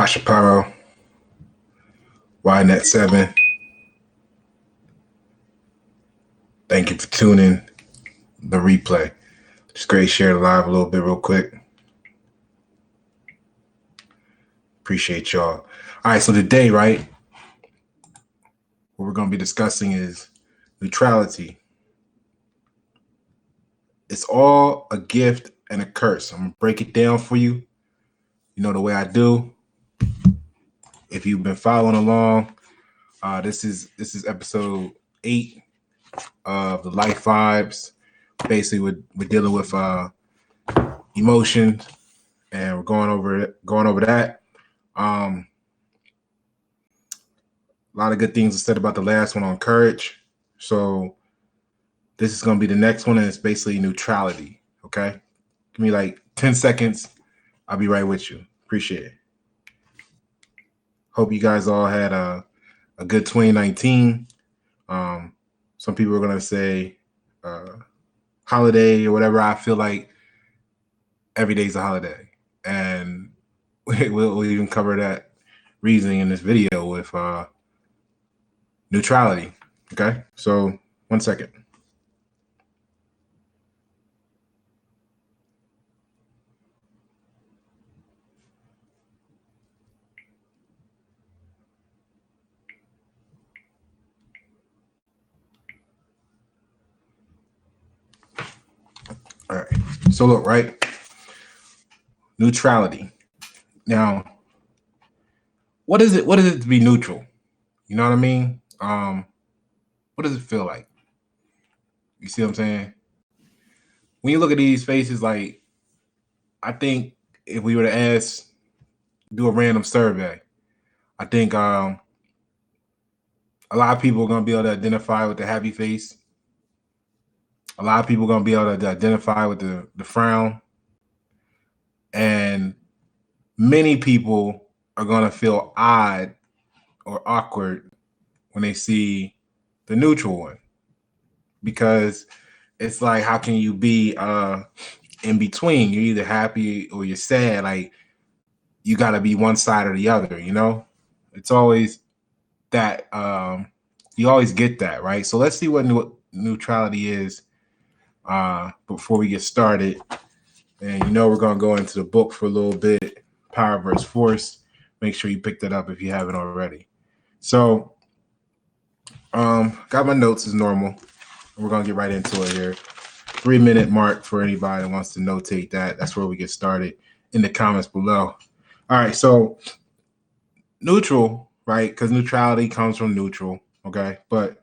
Pashaparo, YNet7. Thank you for tuning the replay. Just great share the live a little bit real quick. Appreciate y'all. All right, so today, right, what we're going to be discussing is neutrality. It's all a gift and a curse. I'm going to break it down for you. You know the way I do. If you've been following along, this is episode 8 of the Life Vibes. Basically, we're dealing with emotions, and we're going over that. A lot of good things are said about the last one on courage. So this is going to be the next one, and it's basically neutrality. Okay, give me like 10 seconds. I'll be right with you. Appreciate it. Hope you guys all had a good 2019. Some people are going to say holiday or whatever. I feel like every day's a holiday, and we'll even cover that reasoning in this video with neutrality. Okay, so 1 second. All right, so look, right, neutrality. Now, what is it to be neutral? You know what I mean? What does it feel like? You see what I'm saying? When you look at these faces, like, I think if we were to do a random survey, I think a lot of people are going to be able to identify with the happy face. A lot of people are going to be able to identify with the frown. And many people are going to feel odd or awkward when they see the neutral one, because it's like, how can you be in between? You're either happy or you're sad. Like, you got to be one side or the other, you know? It's always that, you always get that, right? So let's see what neutrality is before we get started. And you know we're going to go into the book for a little bit, Power versus Force. Make sure you pick that up if you haven't already. So got my notes as normal. We're going to get right into it here. 3-minute mark for anybody that wants to notate that. That's where we get started in the comments below. All right, so neutral, right? Because neutrality comes from neutral, okay? But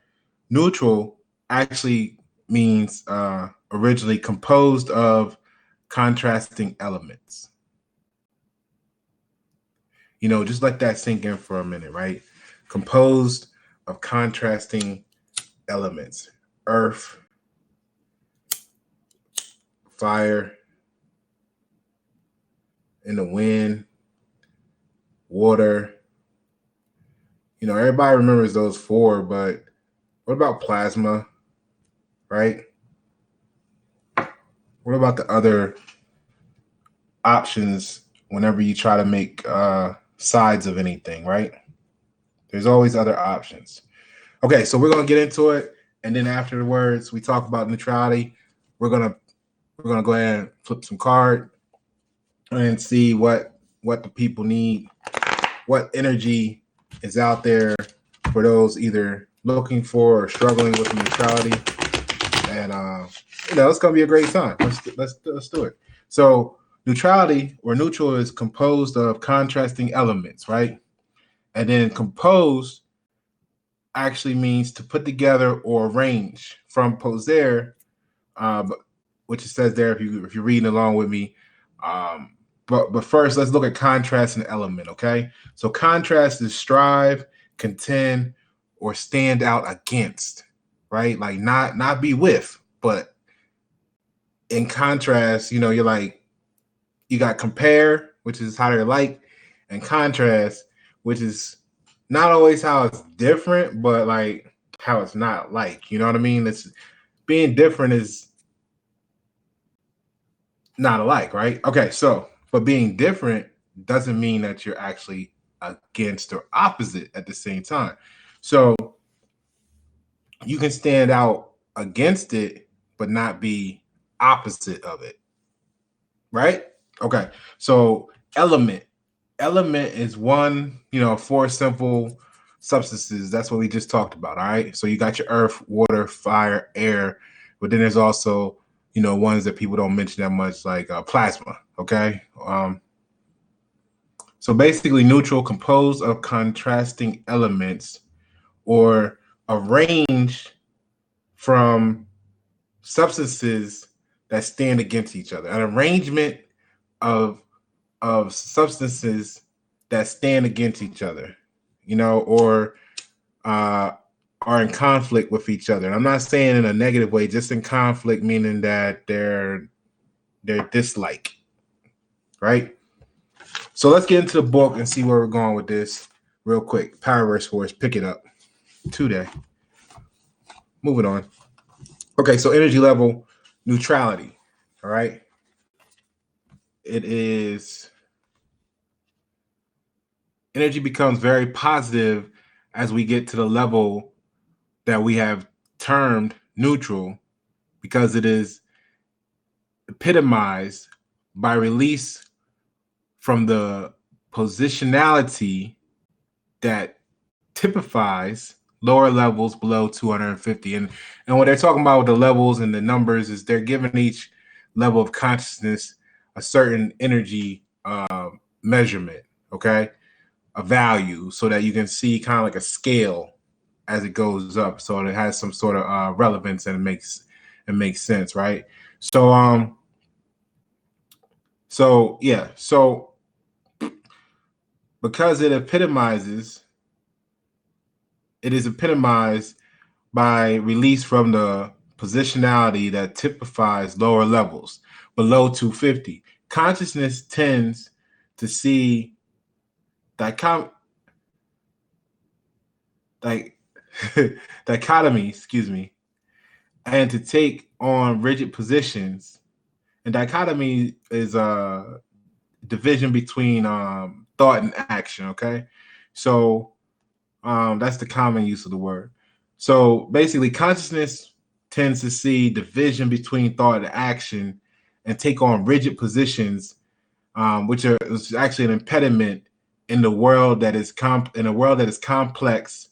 neutral actually means originally composed of contrasting elements. You know, just let that sink in for a minute, right? Composed of contrasting elements. Earth, fire, in the wind, water. You know, everybody remembers those 4, but what about plasma, right? What about the other options whenever you try to make sides of anything, right? There's always other options. Okay, so we're gonna get into it, and then afterwards we talk about neutrality. We're gonna go ahead and flip some card and see what the people need, what energy is out there for those either looking for or struggling with neutrality. And you know, it's gonna be a great time. Let's do it. So neutrality, or neutral, is composed of contrasting elements, right? And then composed actually means to put together or arrange, from poser, which it says there if you're reading along with me. But first, let's look at contrast and element, okay? So contrast is strive, contend, or stand out against, right? Like not be with, but in contrast, you know, you're like, you got compare, which is how they're like, and contrast, which is not always how it's different, but like how it's not like, you know what I mean? It's being different is not alike, right? Okay, so but being different doesn't mean that you're actually against or opposite at the same time. So you can stand out against it, but not be opposite of it. Right? Okay. So element is one, 4 simple substances. That's what we just talked about. All right. So you got your earth, water, fire, air, but then there's also, ones that people don't mention that much, like plasma. Okay. So basically, neutral, composed of contrasting elements or arranged from substances that stand against each other. An arrangement of substances that stand against each other, or are in conflict with each other. And I'm not saying in a negative way, just in conflict, meaning that they're dislike, right? So let's get into the book and see where we're going with this real quick. Power verse force, pick it up today. Moving on. Okay, so energy level, neutrality. All right. It is energy becomes very positive as we get to the level that we have termed neutral, because it is epitomized by release from the positionality that typifies lower levels below 250. And what they're talking about with the levels and the numbers is they're giving each level of consciousness a certain energy measurement, okay, a value, so that you can see kind of like a scale as it goes up, so it has some sort of relevance and it makes sense, right? So so because it is epitomized by release from the positionality that typifies lower levels below 250. Consciousness tends to see dichotomy, and to take on rigid positions. And dichotomy is a division between thought and action. Okay, so that's the common use of the word. So basically, consciousness tends to see division between thought and action, and take on rigid positions, which is actually an impediment in the world that is complex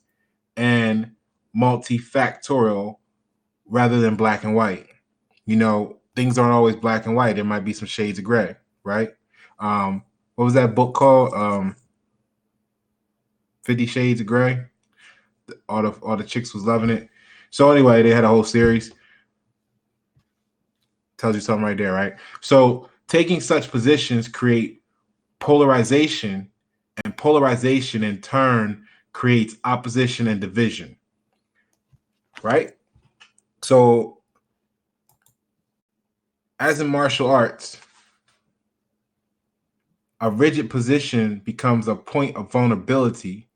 and multifactorial, rather than black and white. Things aren't always black and white. There might be some shades of gray, right? What was that book called? 50 Shades of Gray. All the chicks was loving it. So anyway, they had a whole series. Tells you something right there, right? So taking such positions create polarization, and polarization in turn creates opposition and division, right? So as in martial arts, a rigid position becomes a point of vulnerability.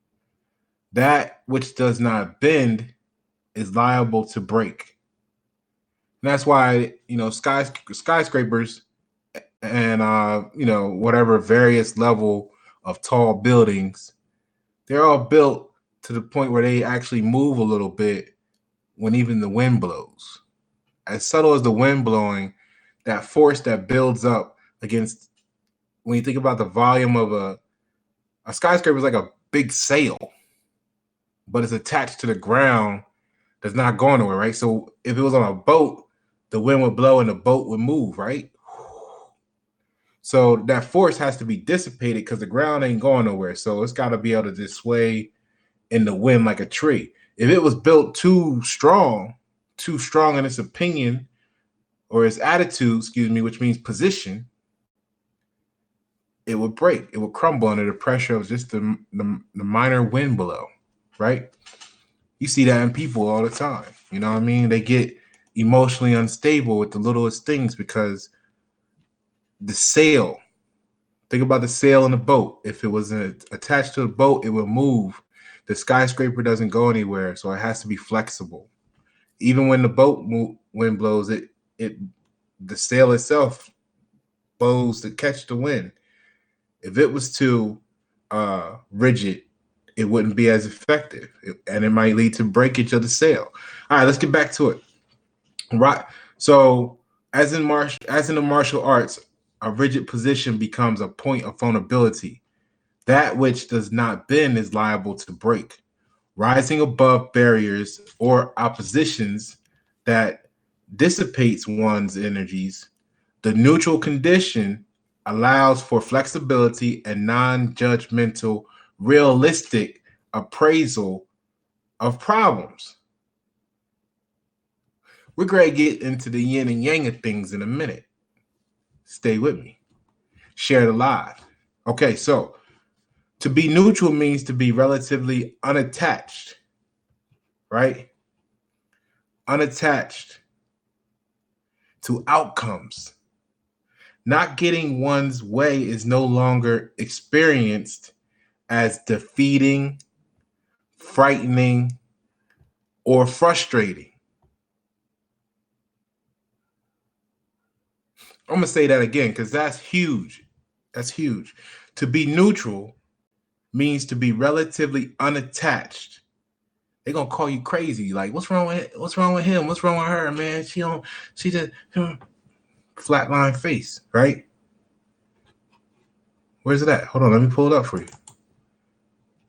That which does not bend is liable to break. And that's why, skyscrapers and, whatever various level of tall buildings, they're all built to the point where they actually move a little bit when even the wind blows. As subtle as the wind blowing, that force that builds up against, when you think about the volume of a skyscraper is like a big sail, but it's attached to the ground, that's not going nowhere, right? So if it was on a boat, the wind would blow and the boat would move, right? So that force has to be dissipated because the ground ain't going nowhere. So it's got to be able to just sway in the wind like a tree. If it was built too strong in its opinion or its attitude, which means position, it would break. It would crumble under the pressure of just the minor wind below, right? You see that in people all the time. You know what I mean? They get emotionally unstable with the littlest things because the sail, think about the sail in the boat. If it was attached to the boat, it would move. The skyscraper doesn't go anywhere, so it has to be flexible. Even when the wind blows, the sail itself bows to catch the wind. If it was too rigid, it wouldn't be as effective, and it might lead to breakage of the cell. All right, let's get back to it. Right. So, as in the martial arts, a rigid position becomes a point of vulnerability. That which does not bend is liable to break. Rising above barriers or oppositions that dissipates one's energies, the neutral condition allows for flexibility and non-judgmental, realistic appraisal of problems. We're going to get into the yin and yang of things in a minute. Stay with me. Share the live. Okay, so to be neutral means to be relatively unattached, right? Unattached to outcomes. Not getting one's way is no longer experienced as defeating, frightening, or frustrating. I'm going to say that again because that's huge. That's huge. To be neutral means to be relatively unattached. They're gonna call you crazy. Like, what's wrong with him? What's wrong with her, man? She just flatline face, right? Where's it at? Hold on, let me pull it up for you.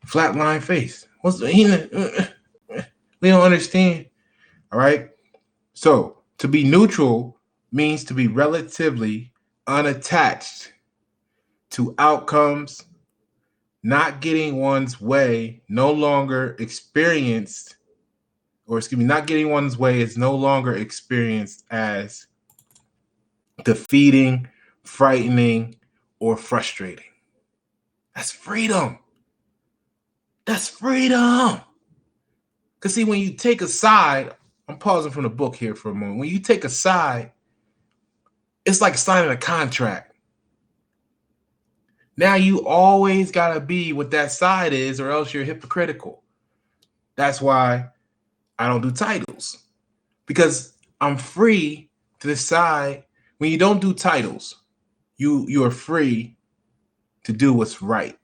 Flatline face. We don't understand. All right. So to be neutral means to be relatively unattached to outcomes, not getting one's way, not getting one's way is no longer experienced as defeating, frightening, or frustrating. That's freedom. That's freedom. Because see, when you take a side, I'm pausing from the book here for a moment. When you take a side, it's like signing a contract. Now you always got to be what that side is, or else you're hypocritical. That's why I don't do titles, because I'm free to decide. When you don't do titles, you are free to do what's right.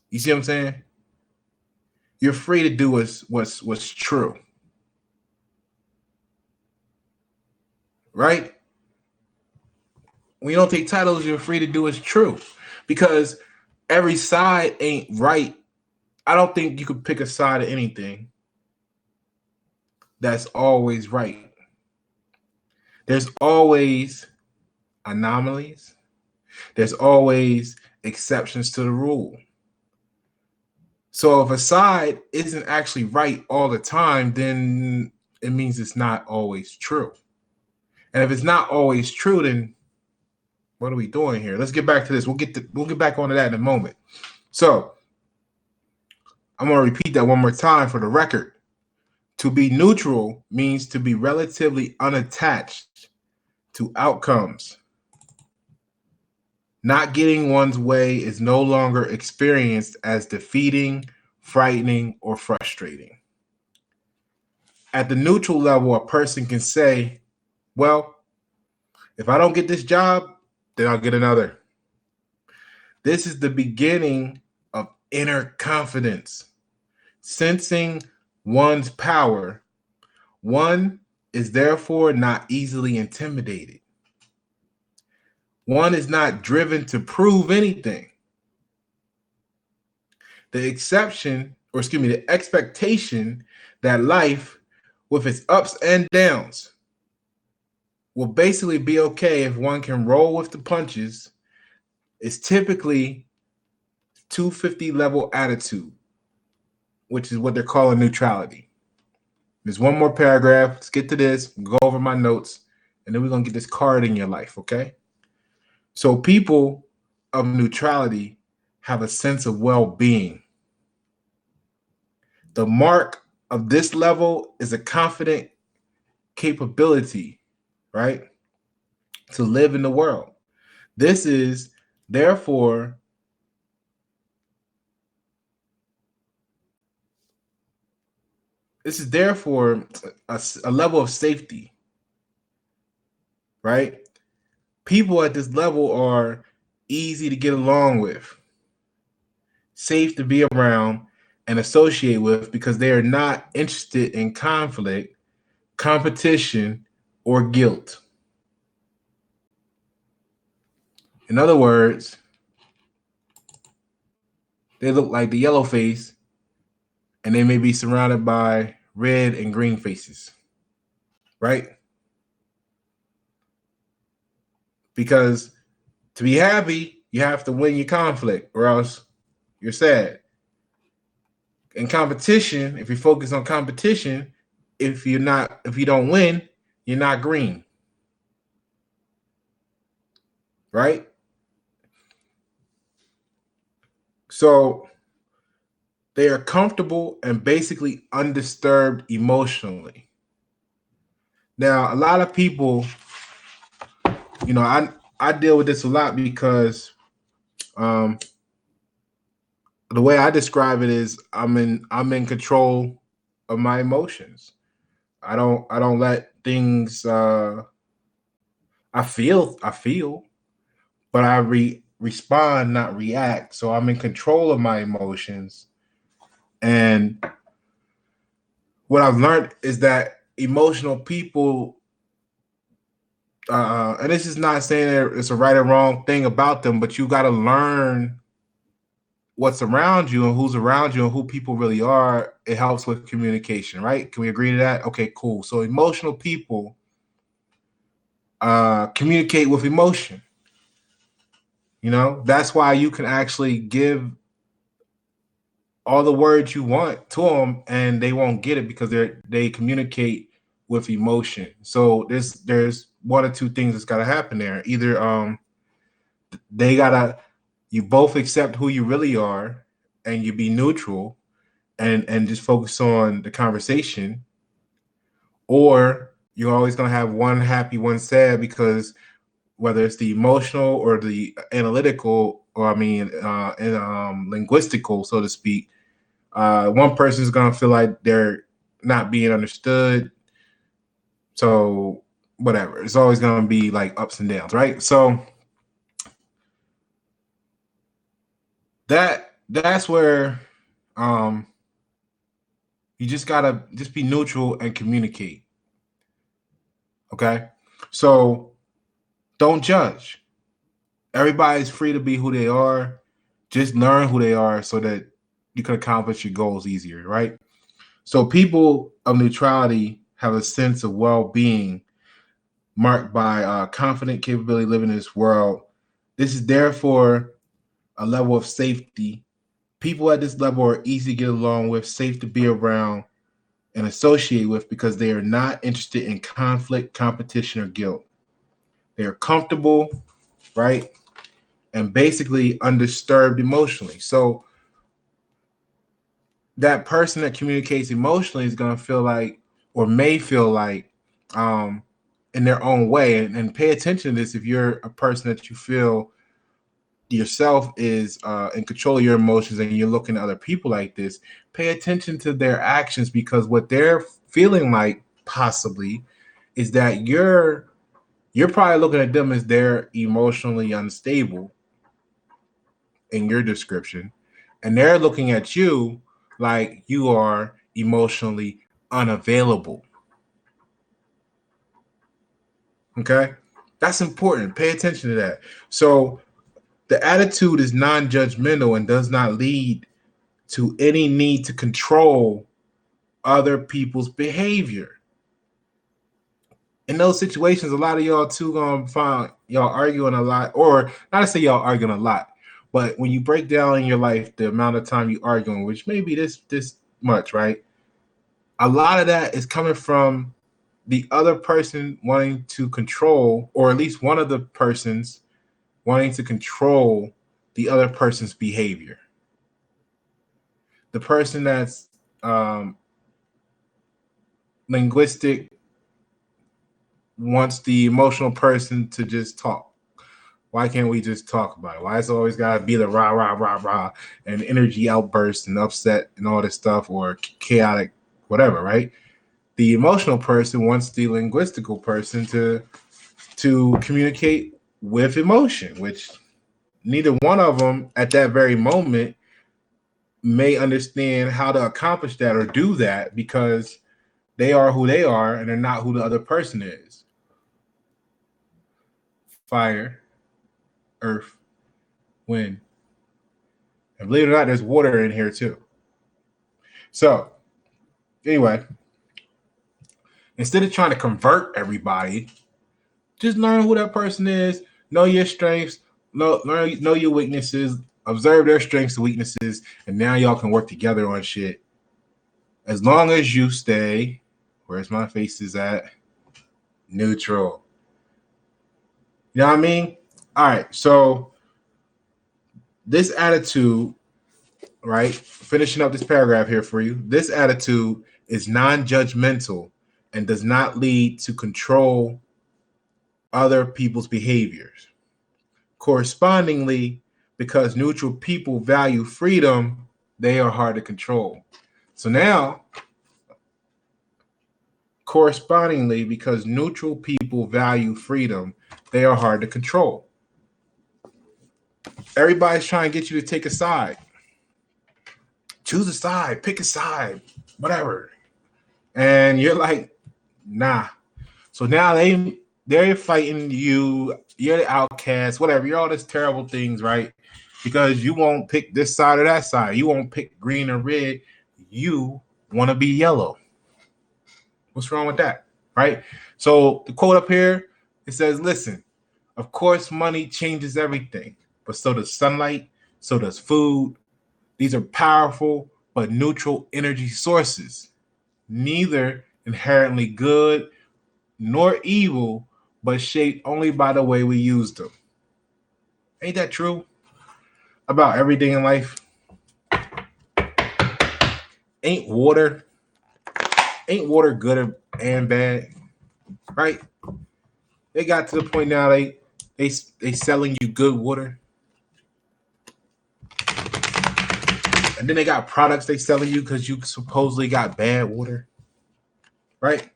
You see what I'm saying? You're free to do what's true. Right? When you don't take titles, you're free to do what's true. Because every side ain't right. I don't think you could pick a side of anything that's always right. There's always anomalies. There's always exceptions to the rule. So if a side isn't actually right all the time, then it means it's not always true. And if it's not always true, then what are we doing here? Let's get back to this. We'll get back onto that in a moment. So I'm going to repeat that one more time for the record. To be neutral means to be relatively unattached to outcomes. Not getting one's way is no longer experienced as defeating, frightening, or frustrating. At the neutral level, a person can say, well, if I don't get this job, then I'll get another. This is the beginning of inner confidence. Sensing one's power, one is therefore not easily intimidated. One is not driven to prove anything. The expectation that life, with its ups and downs, will basically be okay if one can roll with the punches, is typically 250 level attitude, which is what they're calling neutrality. There's one more paragraph. Let's get to this, go over my notes, and then we're going to get this card in your life, okay? So people of neutrality have a sense of well-being. The mark of this level is a confident capability, right, to live in the world. This is therefore a level of safety, right? People at this level are easy to get along with, safe to be around and associate with because they are not interested in conflict, competition, or guilt. In other words, they look like the yellow face and they may be surrounded by red and green faces, right? Because to be happy, you have to win your conflict or else you're sad. In competition, if you focus on competition, if you don't win, you're not green. Right? So they are comfortable and basically undisturbed emotionally. Now, a lot of people, I deal with this a lot because the way I describe it is I'm in control of my emotions. I don't let things I feel, but I respond, not react. So I'm in control of my emotions. And what I've learned is that emotional people, and this is not saying that it's a right or wrong thing about them, but you got to learn what's around you and who's around you and who people really are. It helps with communication, right? Can we agree to that? Okay, cool. So emotional people communicate with emotion. That's why you can actually give all the words you want to them and they won't get it because they communicate with emotion. So there's one or two things that's got to happen there. Either they gotta you both accept who you really are and you be neutral and just focus on the conversation, or you're always gonna have one happy, one sad, because whether it's the emotional or the analytical, or linguistical, so to speak, one person is gonna feel like they're not being understood. So whatever, it's always gonna be like ups and downs, right? So that's where you just gotta just be neutral and communicate. Okay, so don't judge. Everybody's free to be who they are. Just learn who they are so that you can accomplish your goals easier, right? So people of neutrality have a sense of well-being marked by confident capability living in this world. This is therefore a level of safety. People at this level are easy to get along with, safe to be around and associate with because they are not interested in conflict, competition, or guilt. They are comfortable, right? And basically undisturbed emotionally. So that person that communicates emotionally is going to feel like, or may feel like, in their own way. And pay attention to this. If you're a person that you feel yourself is in control of your emotions and you're looking at other people like this, pay attention to their actions, because what they're feeling like possibly is that you're probably looking at them as they're emotionally unstable in your description, and they're looking at you like you are emotionally unavailable. Okay, that's important. Pay attention to that. So the attitude is non-judgmental and does not lead to any need to control other people's behavior. In those situations, a lot of y'all too gonna find y'all arguing a lot, or not to say y'all arguing a lot, but when you break down in your life the amount of time you arguing, which may be this much, right? A lot of that is coming from the other person wanting to control, or at least one of the persons wanting to control the other person's behavior. The person that's linguistic wants the emotional person to just talk. Why can't we just talk about it? Why is it always got to be the rah, rah, rah, rah, and energy outburst and upset and all this stuff, or chaotic, whatever, right? The emotional person wants the linguistical person to communicate with emotion, which neither one of them at that very moment may understand how to accomplish that or do that because they are who they are and they're not who the other person is. Fire, earth, wind. And believe it or not, there's water in here too. So, anyway, instead of trying to convert everybody, just learn who that person is, know your strengths, know your weaknesses, observe their strengths and weaknesses, and now y'all can work together on shit. As long as you stay, where's my faces at? Neutral. You know what I mean? All right, so this attitude, right? Finishing up this paragraph here for you. This attitude is non-judgmental and does not lead to control other people's behaviors. Correspondingly, because neutral people value freedom, they are hard to control. So now, correspondingly, because neutral people value freedom, they are hard to control. Everybody's trying to get you to take a side. Choose a side, pick a side, whatever. And you're like, nah. So now they're fighting you. You're the outcast, whatever. You're all these terrible things, right? Because you won't pick this side or that side. You won't pick green or red. You want to be yellow. What's wrong with that, right? So the quote up here, it says, listen, of course money changes everything, but so does sunlight, so does food. These are powerful but neutral energy sources, neither inherently good nor evil, but shaped only by the way we use them. Ain't that true about everything in life? Ain't water good and bad, right? They got to the point now they selling you good water, and then they got products they selling you because you supposedly got bad water, right?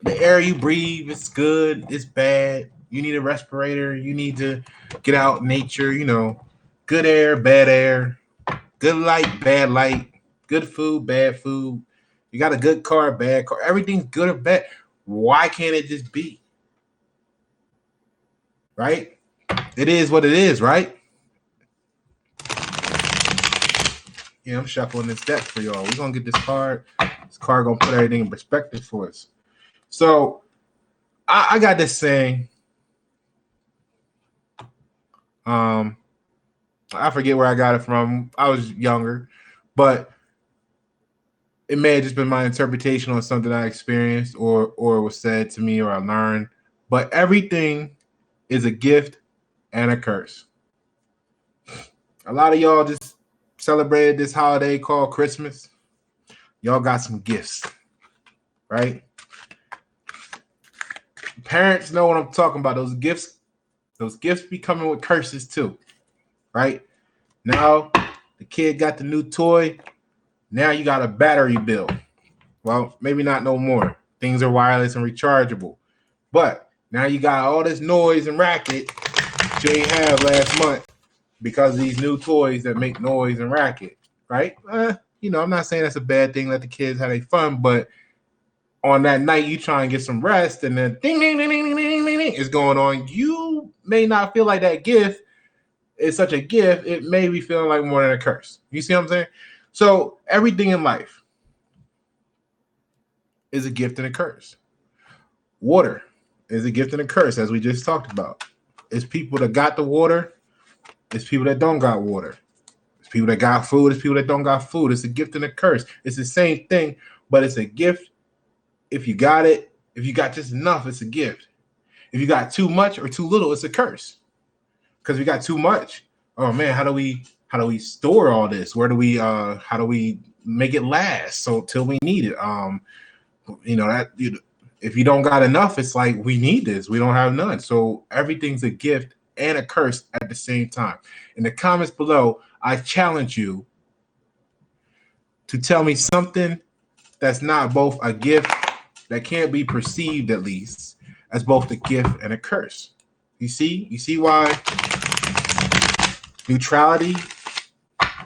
The air you breathe, it's good, it's bad. You need a respirator. You need to get out in nature. You know, good air, bad air, good light, bad light, good food, bad food. You got a good car, bad car. Everything's good or bad. Why can't it just be? Right? It is what it is, right? Yeah, I'm shuffling this deck for y'all. We're going to get this card. This card going to put everything in perspective for us. So, I got this saying. I forget where I got it from. I was younger, but it may have just been my interpretation on something I experienced or was said to me or I learned. But everything is a gift and a curse. A lot of y'all just celebrated this holiday called Christmas. Y'all got some gifts, right? Parents know what I'm talking about. Those gifts be coming with curses too, right? Now the kid got the new toy. Now you got a battery bill. Well, maybe not no more. Things are wireless and rechargeable. But now you got all this noise and racket that you ain't have last month because of these new toys that make noise and racket, right? I'm not saying that's a bad thing. Let the kids have their fun, but on that night you try and get some rest and then ding, ding, ding, ding, ding, ding, ding is going on. You may not feel like that gift is such a gift. It may be feeling like more than a curse. You see what I'm saying? So everything in life is a gift and a curse. Water is a gift and a curse, as we just talked about. It's people that got the water. It's people that don't got water. It's people that got food. It's people that don't got food. It's a gift and a curse. It's the same thing, but it's a gift. If you got it, if you got just enough, it's a gift. If you got too much or too little, it's a curse. Because we got too much. Oh man, how do we store all this? How do we make it last so till we need it? If you don't got enough, it's like we need this. We don't have none. So everything's a gift and a curse at the same time. In the comments below, I challenge you to tell me something that's not both a gift, that can't be perceived at least as both a gift and a curse. You see why neutrality,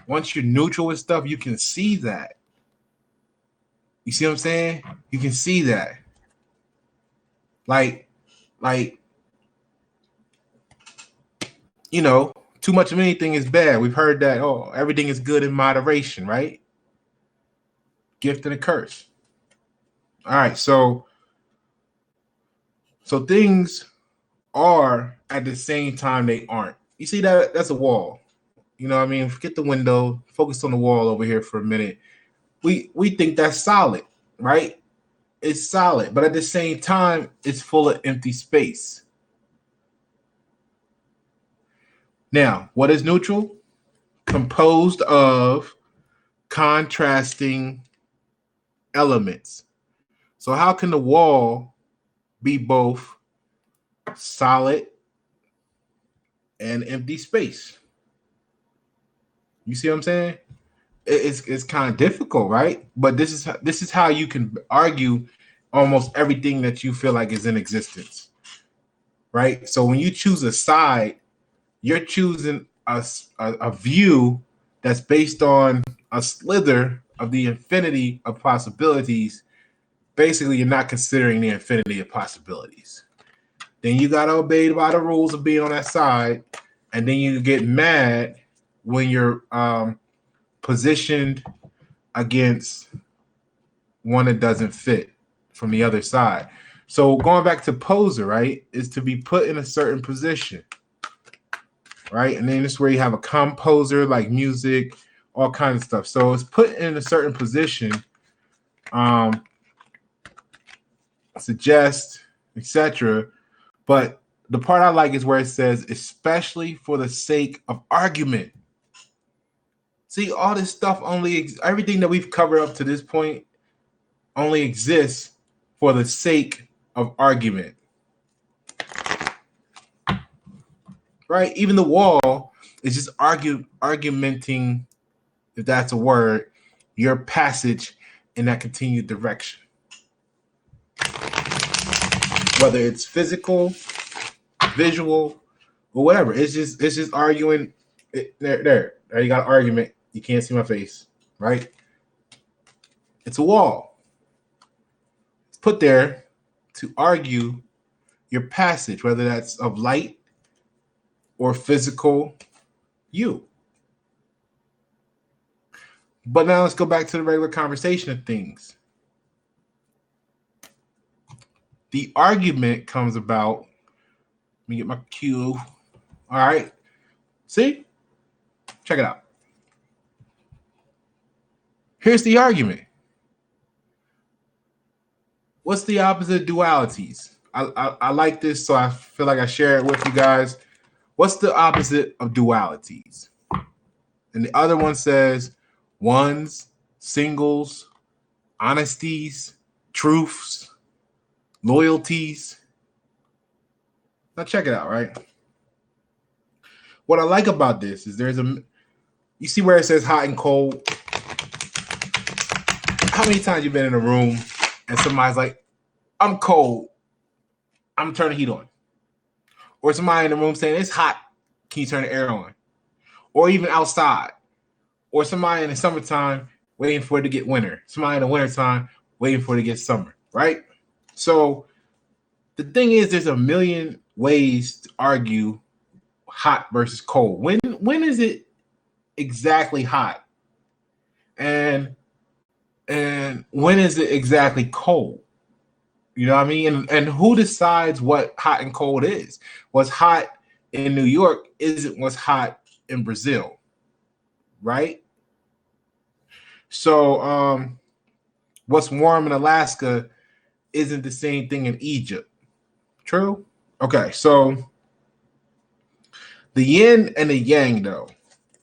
once you're neutral with stuff, you can see that. You see what I'm saying? You can see that. Like, you know, too much of anything is bad. We've heard that, oh, everything is good in moderation, right? Gift and a curse. All right, so things are at the same time they aren't. You see that? That's a wall. You know what I mean? Forget the window. Focus on the wall over here for a minute. We think that's solid, right? It's solid, but at the same time, it's full of empty space. Now, what is neutral? Composed of contrasting elements. So how can the wall be both solid and empty space? You see what I'm saying? It's kind of difficult, right? But this is how you can argue almost everything that you feel like is in existence, right? So when you choose a side, you're choosing a view that's based on a slither of the infinity of possibilities. Basically, you're not considering the infinity of possibilities. Then you got to obey by the rules of being on that side, and then you get mad when you're positioned against one that doesn't fit from the other side. So going back to poser, right, is to be put in a certain position, right? And then this is where you have a composer, like music, all kinds of stuff. So it's put in a certain position, suggest, etc. But the part I like is where it says, especially for the sake of argument. See, all this stuff everything that we've covered up to this point only exists for the sake of argument. Right? Even the wall is just argumenting, if that's a word, your passage in that continued direction. Whether it's physical, visual, or whatever. It's just arguing. There you got an argument. You can't see my face, right? It's a wall. It's put there to argue your passage, whether that's of light or physical you. But now let's go back to the regular conversation of things. The argument comes about. Let me get my cue. All right. See? Check it out. Here's the argument. What's the opposite of dualities? I like this, so I feel like I share it with you guys. What's the opposite of dualities? And the other one says ones, singles, honesties, truths, loyalties. Now check it out, right? What I like about this is you see where it says hot and cold? How many times you've been in a room and somebody's like, I'm cold, I'm turning the heat on. Or somebody in the room saying, it's hot, can you turn the air on? Or even outside. Or somebody in the summertime waiting for it to get winter. Somebody in the wintertime waiting for it to get summer, right? So the thing is, there's a million ways to argue hot versus cold. When is it exactly hot? And when is it exactly cold? You know what I mean? And who decides what hot and cold is? What's hot in New York isn't what's hot in Brazil, right? So what's warm in Alaska isn't the same thing in Egypt. True? Okay, so the yin and the yang, though.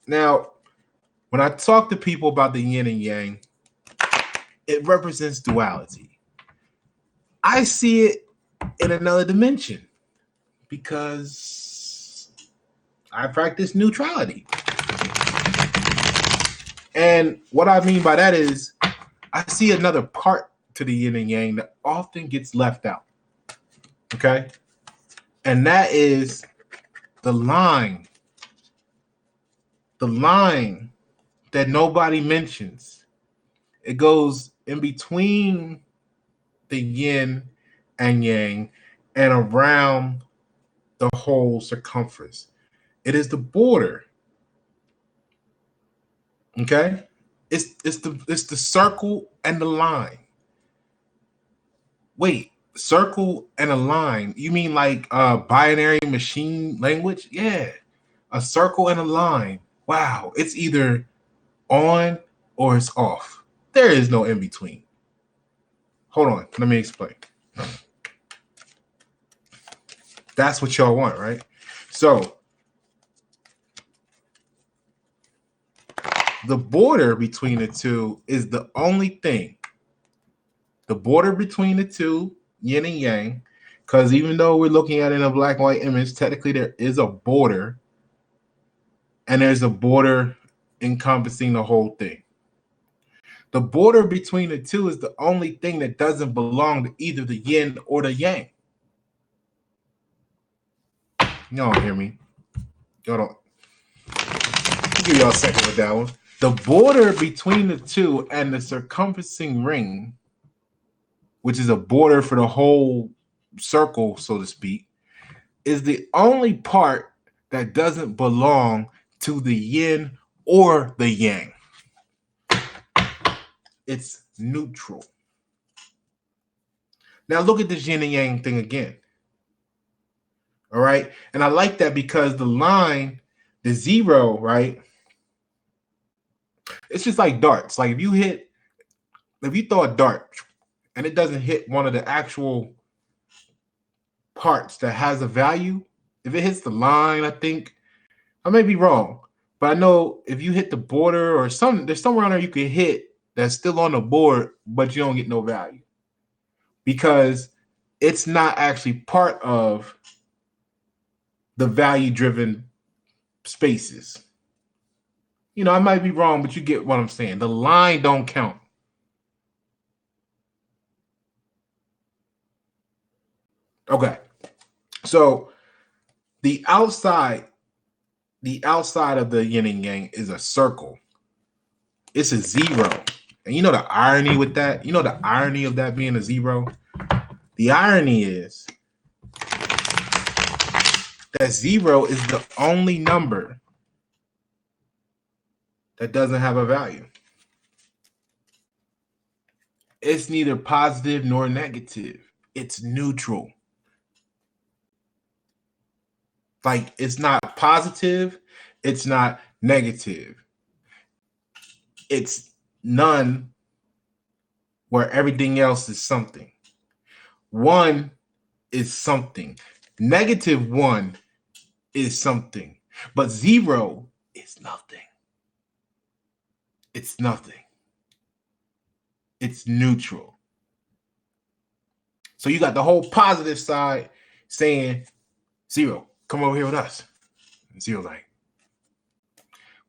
Now, when I talk to people about the yin and yang, it represents duality. I see it in another dimension because I practice neutrality. And what I mean by that is I see another part to the yin and yang that often gets left out. Okay? And that is the line that nobody mentions. It goes in between the yin and yang and around the whole circumference. It is the border. Okay? It's the circle and the line. Wait, circle and a line. You mean like binary machine language? Yeah. A circle and a line. Wow. It's either on or it's off. There is no in between. Hold on. Let me explain. That's what y'all want, right? So the border between the two is the only thing. The border between the two, yin and yang, because even though we're looking at it in a black and white image, technically there is a border, and there's a border encompassing the whole thing. The border between the two is the only thing that doesn't belong to either the yin or the yang. Y'all don't hear me. Y'all don't. I'll give y'all a second with that one. The border between the two and the circumferencing ring, which is a border for the whole circle, so to speak, is the only part that doesn't belong to the yin or the yang. It's neutral. Now look at this yin and yang thing again. All right. And I like that because the line, the zero, right? It's just like darts. Like if you throw a dart and it doesn't hit one of the actual parts that has a value, if it hits the line, I think, I may be wrong, but I know if you hit the border or there's somewhere on there you can hit that's still on the board, but you don't get no value because it's not actually part of the value-driven spaces. You know, I might be wrong, but you get what I'm saying. The line don't count. Okay. So the outside of the yin and yang is a circle. It's a zero. And you know the irony with that? You know the irony of that being a zero? The irony is that zero is the only number that doesn't have a value. It's neither positive nor negative. It's neutral. Like it's not positive, it's not negative. It's none where everything else is something. One is something. Negative one is something. But zero is nothing. It's nothing. It's neutral. So you got the whole positive side saying, zero, come over here with us. And zero's like,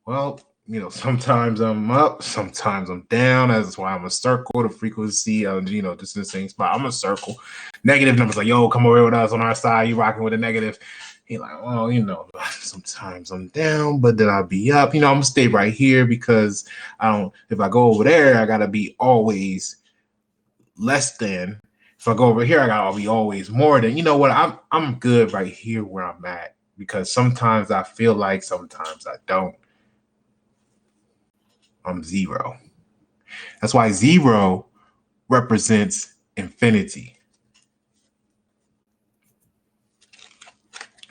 well, you know, sometimes I'm up, sometimes I'm down. That's why I'm a circle, the frequency, you know, just in the same spot. I'm a circle. Negative numbers like, yo, come over here with us on our side. You rocking with a negative. He like, well, you know, sometimes I'm down, but then I'll be up. You know, I'm gonna stay right here because if I go over there, I gotta be always less than. If I go over here, I gotta be always more than. You know what? I'm good right here where I'm at because sometimes I feel like, sometimes I don't. I'm zero. That's why zero represents infinity.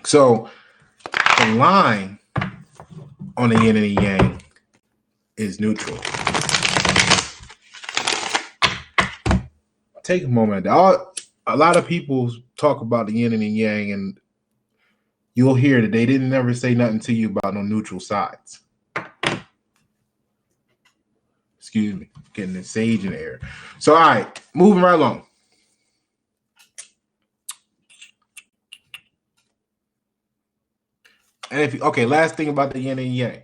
So the line on the yin and the yang is neutral. Take a moment. A lot of people talk about the yin and the yang, and you'll hear that they didn't never say nothing to you about no neutral sides. Excuse me, getting the sage in the air. So, all right, moving right along. And last thing about the yin and yang.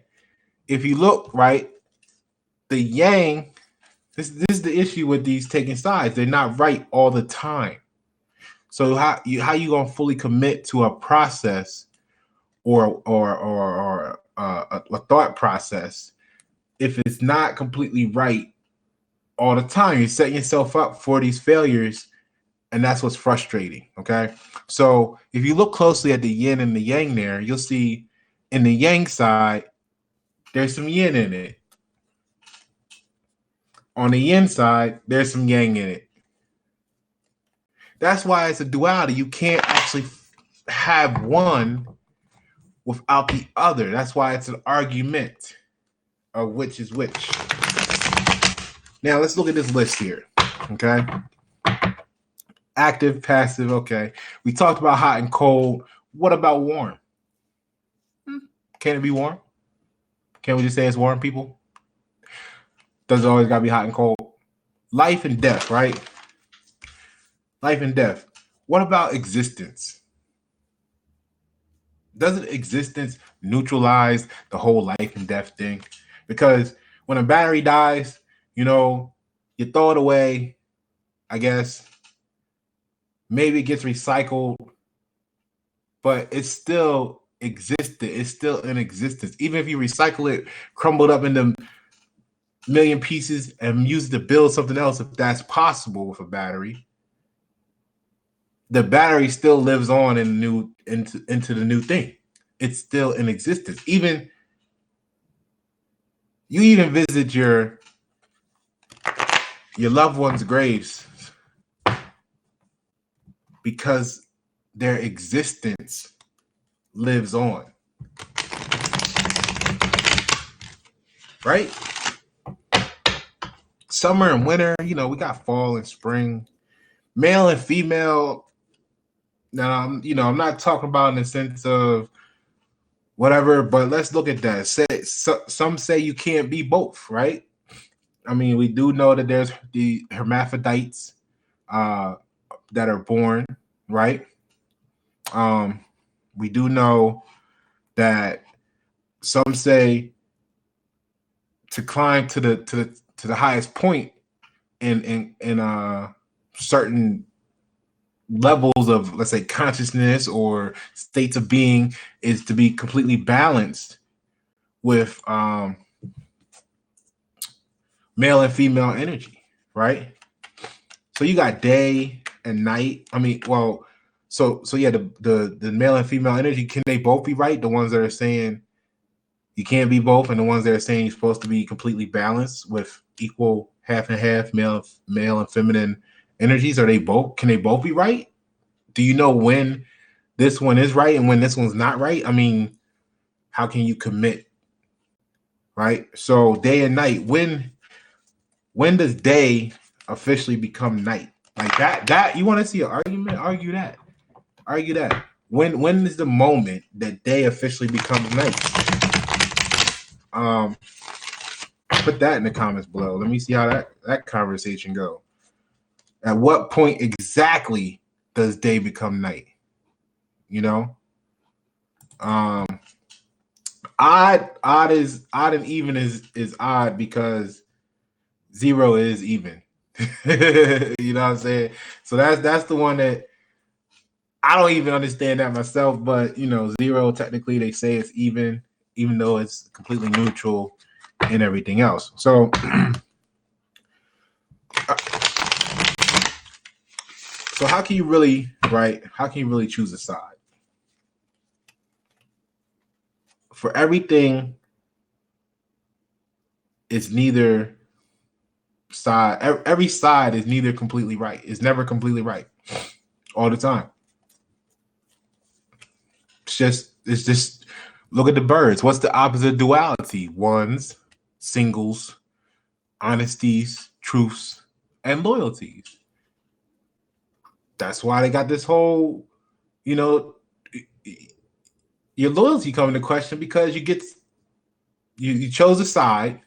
If you look, right, the yang, this is the issue with these taking sides. They're not right all the time. So how you gonna fully commit to a process or a thought process if it's not completely right all the time? You're setting yourself up for these failures, and that's what's frustrating. Okay, so if you look closely at the yin and the yang there, you'll see in the yang side there's some yin in it. On the yin side, there's some yang in it. That's why it's a duality. You can't actually have one without the other. That's why it's an argument of which is which. Now let's look at this list here. Okay. Active, passive. Okay. We talked about hot and cold. What about warm? Can it be warm? Can we just say it's warm, people? Does it always gotta be hot and cold? Life and death, right? Life and death. What about existence? Doesn't existence neutralize the whole life and death thing? Because when a battery dies, you throw it away, I guess. Maybe it gets recycled, but it's still existed. It's still in existence. Even if you recycle it, crumbled up into million pieces and use it to build something else, if that's possible with a battery, the battery still lives on in into the new thing. It's still in existence. Even you even visit your loved ones' graves because their existence lives on. Right? Summer and winter, we got fall and spring. Male and female. Now, I'm not talking about in the sense of whatever, but let's look at that. Some say you can't be both, right? I mean, we do know that there's the hermaphrodites that are born, right? We do know that some say to climb to the highest point in certain levels of, let's say, consciousness or states of being is to be completely balanced with male and female energy, right? So you got day and night. I mean, well, so yeah, the male and female energy, can they both be right? The ones that are saying you can't be both, and the ones that are saying you're supposed to be completely balanced with equal half and half male and feminine energies, can they both be right? Do you know when this one is right and when this one's not right? I mean, how can you commit? Right? So day and night, when does day officially become night? Like that you want to see an argument? Argue that. When is the moment that day officially becomes night? Put that in the comments below. Let me see how that conversation go. At what point exactly does day become night? Odd and even is odd because 0 is even. You know what I'm saying? So that's the one that I don't even understand that myself, but 0 technically they say it's even though it's completely neutral and everything else. So so how can you really choose a side? For everything, it's neither side. Every side is neither completely right. It's never completely right all the time. It's just look at the birds. What's the opposite of duality? Ones, singles, honesties, truths, and loyalties. That's why they got this whole, your loyalty coming into question, because you chose a side,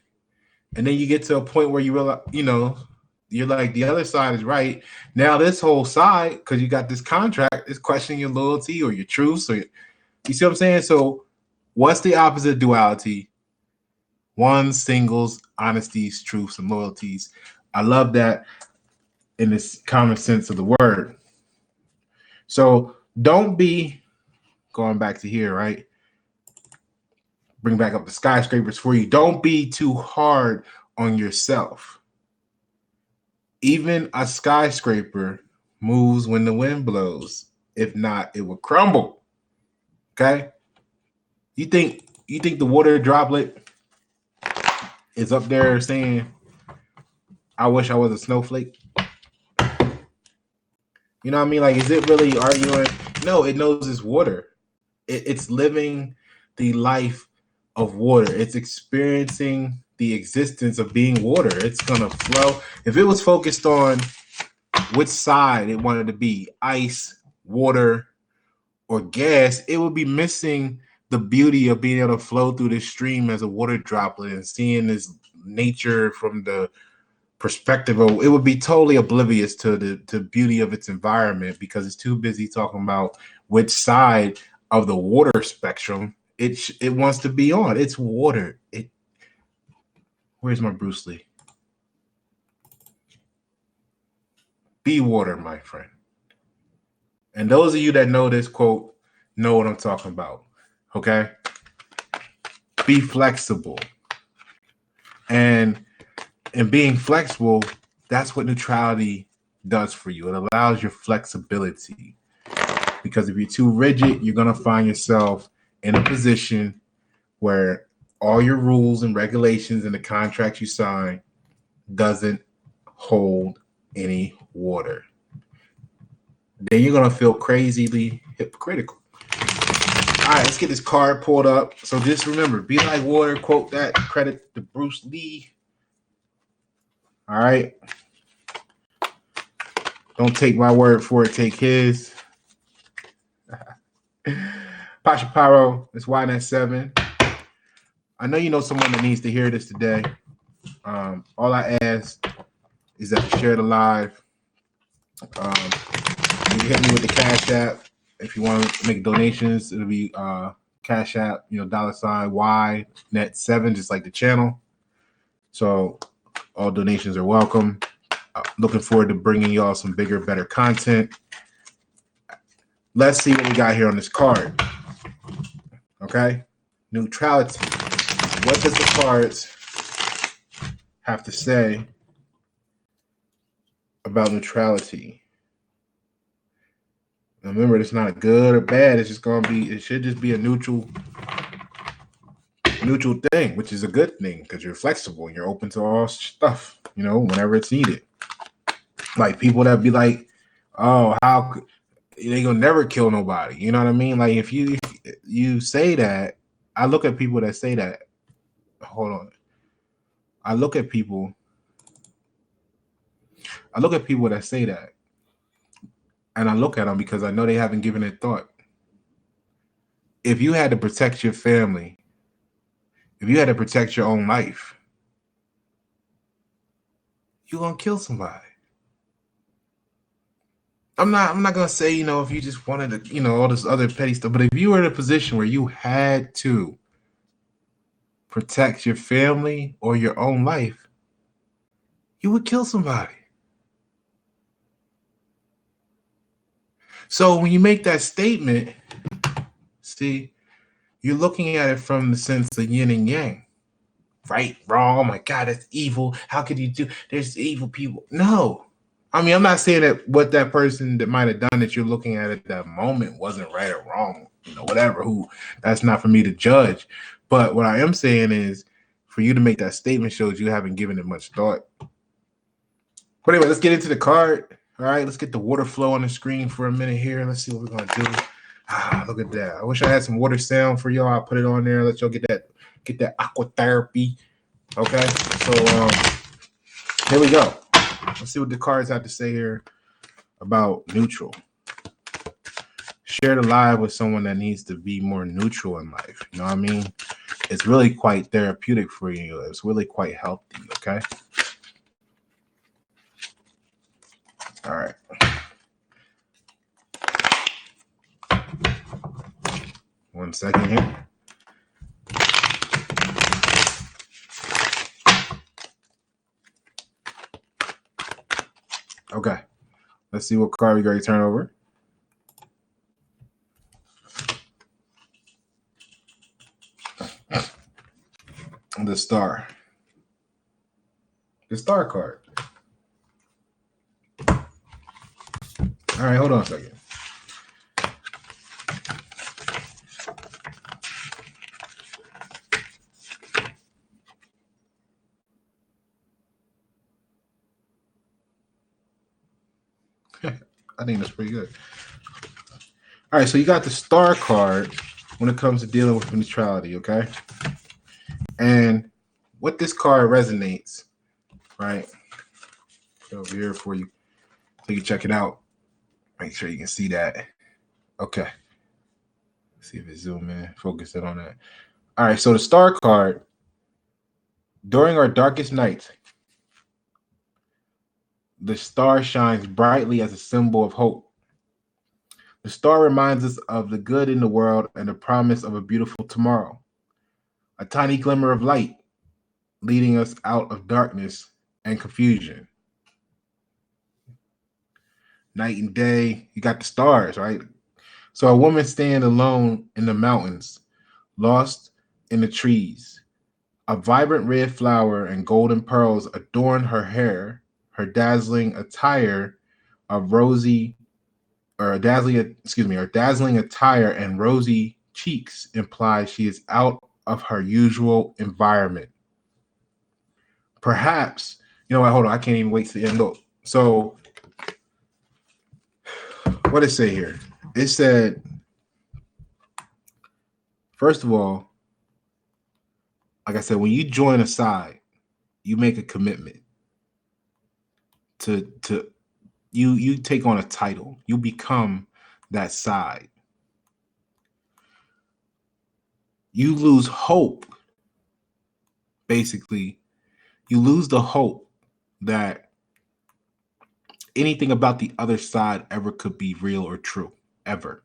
and then you get to a point where you realize, you're like, the other side is right. Now this whole side, because you got this contract, is questioning your loyalty or your truths. Or you see what I'm saying? So what's the opposite of duality? Ones, singles, honesties, truths, and loyalties. I love that in this common sense of the word. So don't be going back to here, right? Bring back up the skyscrapers for you. Don't be too hard on yourself. Even a skyscraper moves when the wind blows. If not, it will crumble. Okay? You think the water droplet is up there saying, I wish I was a snowflake? You know what I mean? Like, is it really arguing? No, it knows it's water. It's living the life of water. It's experiencing the existence of being water. It's gonna flow. If it was focused on which side it wanted to be, ice, water, or gas, it would be missing the beauty of being able to flow through this stream as a water droplet and seeing this nature from the perspective of, it would be totally oblivious to the beauty of its environment because it's too busy talking about which side of the water spectrum it wants to be on. It's water. Where's my Bruce Lee? Be water, my friend. And those of you that know this quote know what I'm talking about. Okay? Be flexible. And in being flexible, that's what neutrality does for you. It allows your flexibility. Because if you're too rigid, you're going to find yourself in a position where all your rules and regulations and the contracts you sign doesn't hold any water. Then you're going to feel crazily hypocritical. All right, let's get this card pulled up. So just remember, be like water, quote that, credit to Bruce Lee. All right. Don't take my word for it, take his. Pasha Pyro, it's YN7. I know you know someone that needs to hear this today. All I ask is that you share the live. You hit me with the Cash App. If you want to make donations, it'll be Cash App, $ YNet7, just like the channel. So all donations are welcome. Looking forward to bringing y'all some bigger, better content. Let's see what we got here on this card. Okay? Neutrality. What does the cards have to say about neutrality? Now remember, it's not a good or bad. It's just going to be, it should just be a neutral thing, which is a good thing because you're flexible and you're open to all stuff, whenever it's needed. Like people that be like, oh, how they gonna never kill nobody? You know what I mean? Like if you say that, I look at people that say that. Hold on. I look at people that say that. And I look at them because I know they haven't given it thought. If you had to protect your family, if you had to protect your own life, you're gonna kill somebody. I'm not gonna say, if you just wanted to, all this other petty stuff, but if you were in a position where you had to protect your family or your own life, you would kill somebody. So when you make that statement, see, you're looking at it from the sense of yin and yang. Right, wrong, oh my God, that's evil. How could you do? There's evil people. No. I mean, I'm not saying that what that person that might have done that you're looking at that moment wasn't right or wrong, whatever. That's not for me to judge. But what I am saying is, for you to make that statement shows you haven't given it much thought. But anyway, let's get into the card. All right, let's get the water flow on the screen for a minute here. Let's see what we're gonna do. Look at that. I wish I had some water sound for y'all. I'll put it on there. Let y'all get that aqua therapy. Okay, so here we go. Let's see what the cards have to say here about neutral. Share the live with someone that needs to be more neutral in life. You know what I mean? It's really quite therapeutic for you. It's really quite healthy. Okay. All right. One second here. Okay. Let's see what card we got to turn over. The star. The star card. All right, hold on a second. I think that's pretty good. All right, so you got the star card when it comes to dealing with neutrality, okay? And what this card resonates, right? Put it over here for you so you can check it out. Make sure you can see that. Okay. Let's see if it zoom in, focus it on that. All right, so the star card, during our darkest nights, the star shines brightly as a symbol of hope. The star reminds us of the good in the world and the promise of a beautiful tomorrow. A tiny glimmer of light leading us out of darkness and confusion. Night and day, you got the stars, right? So a woman stands alone in the mountains, lost in the trees. A vibrant red flower and golden pearls adorn her hair. Her dazzling attire of rosy, or dazzling attire and rosy cheeks imply she is out of her usual environment. Perhaps, you know what? Hold on, I can't even wait to the end. Look, so what did it say here? It said, first of all, like I said, when you join a side, you make a commitment to you take on a title. You become that side. You lose hope. Basically, you lose the hope that anything about the other side ever could be real or true. Ever.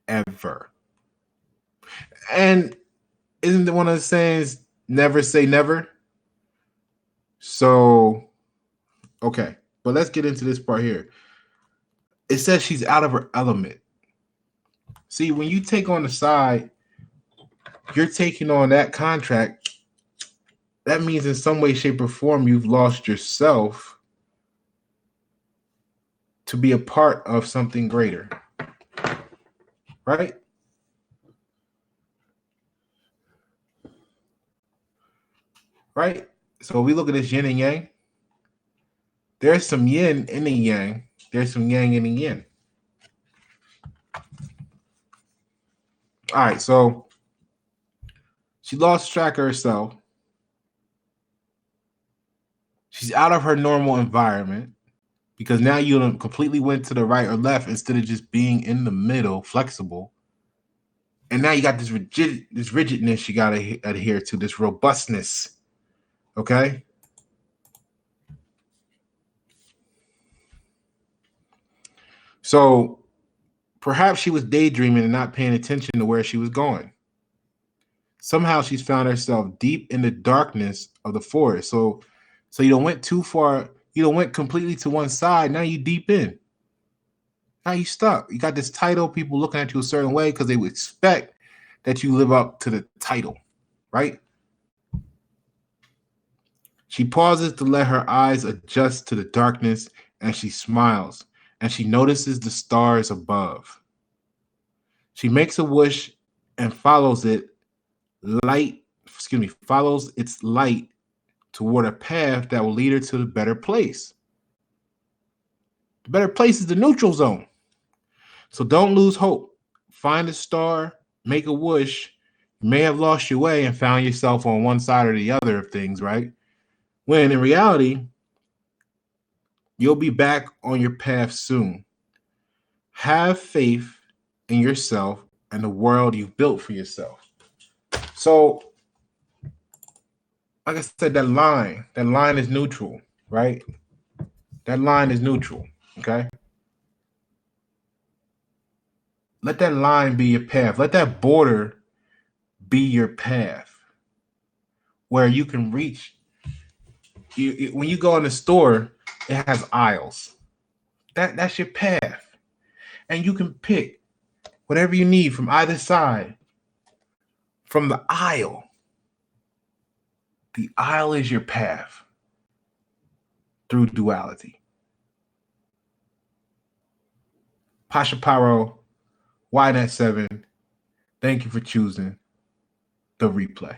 Ever. And isn't one of the sayings, never say never? So, okay. But let's get into this part here. It says she's out of her element. See, when you take on the side, you're taking on that contract. That means in some way, shape, or form, you've lost yourself to be a part of something greater. Right? Right? So we look at this yin and yang. There's some yin in the yang. There's some yang in the yin. All right, so she lost track of herself. She's out of her normal environment because now you completely went to the right or left instead of just being in the middle, flexible. And now you got this rigidness you got to adhere to, this robustness. Okay? So perhaps she was daydreaming and not paying attention to where she was going. Somehow she's found herself deep in the darkness of the forest. So you don't went too far. You don't went completely to one side. Now you deep in. Now you stuck. You got this title. People looking at you a certain way because they would expect that you live up to the title, right? She pauses to let her eyes adjust to the darkness, and she smiles, and she notices the stars above. She makes a wish and follows its light toward a path that will lead her to the better place. The better place is the neutral zone. So don't lose hope. Find a star, make a wish. You may have lost your way and found yourself on one side or the other of things, right? When in reality, you'll be back on your path soon. Have faith in yourself and the world you've built for yourself. So, like I said, that line is neutral, right? That line is neutral, okay? Let that line be your path. Let that border be your path where you can reach. When you go in the store, it has aisles. That's your path. And you can pick whatever you need from either side from the aisle. The aisle is your path through duality. Pasha Paro, YNet7, thank you for choosing the replay.